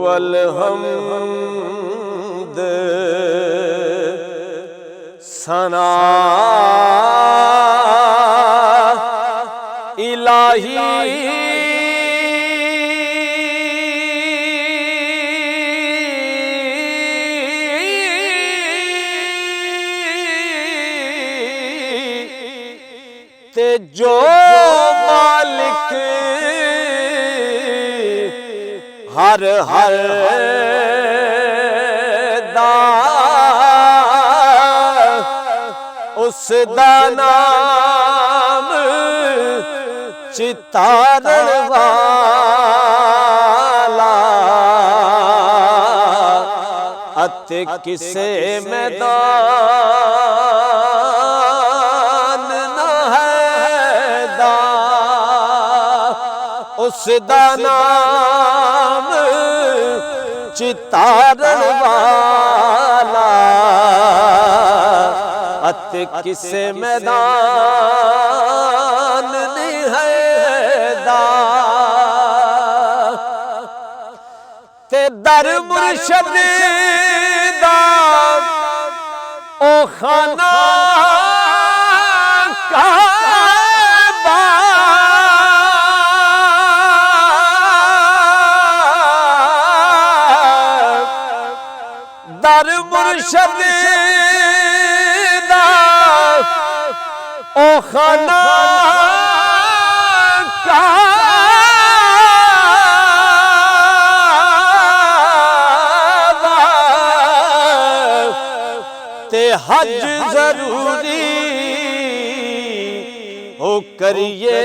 वलहम्द सना इलाही ते जो मालिक हर हर दा उस दा नाम चितारण वाला अते किसे मैदान न है दा उस दा नाम चितारण वाला अते किसे मैदान नहीं है दा ते दर मुर्शद दा ओ खाना काबा दर मुर्शद दा ओ खाना काबा ते हज जरूरी हो करिए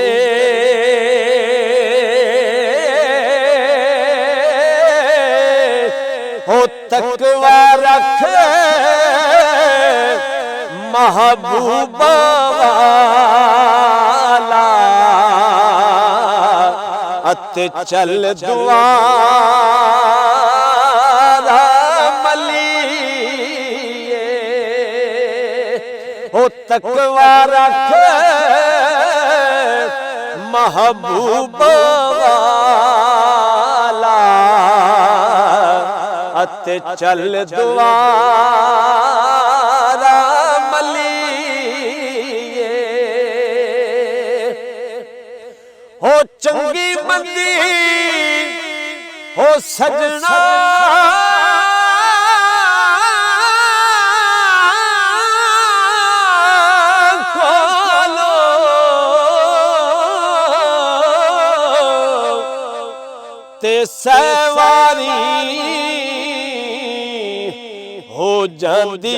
हो तकवा रख महबूबा वाला अते चल दुआरा मलिए हो तकवा रख महबूबा वाला अते चल दुआरा मलिए हो चंगी मंदी हो सजना ते सवारी हो जांदी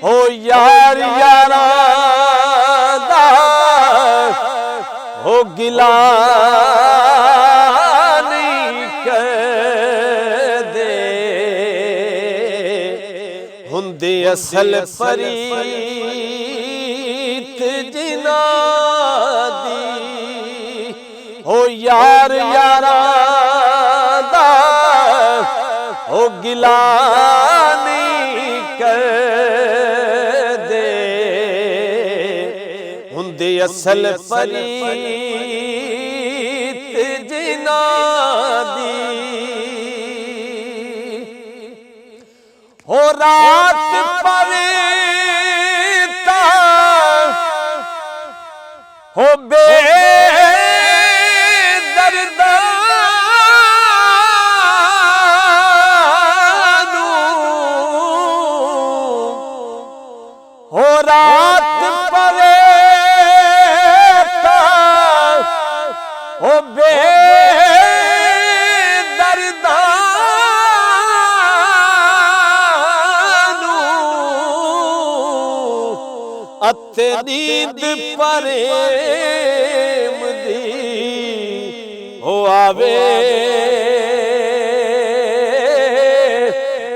हो यार यारा दा हो गिला नहीं कर दे हुंदे असल फरीत जिना दी हो यार यारा दा हो गिला नहीं कर दे हुंदे असल फरीत जिना दी हो रात पवे हो बे हो रात पवे हो बे दर्दानू अते नींद प्रेम दी हो आवे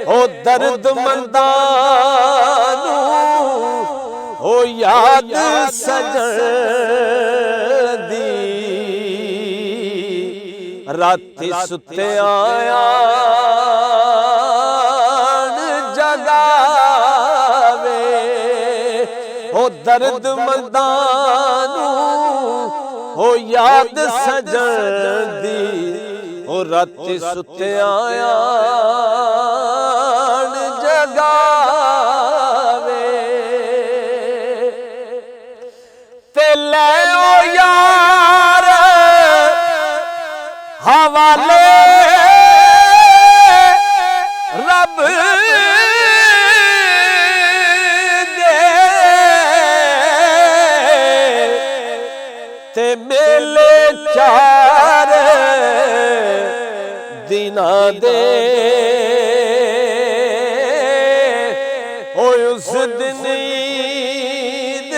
हो दर्द मंदानू हो याद सजन दी राती सुते आया जगावे हो दर्द मंदानू हो याद सजन दी हो राती सुते आया जगावे ते ले ओ यार हवाले रब ते मेले चार दिना दे उस दिन ईद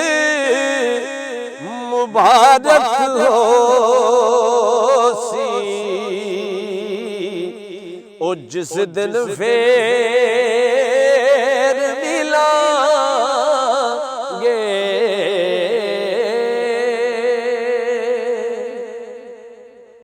मुबारक हो सी ओ जिस दिन फिर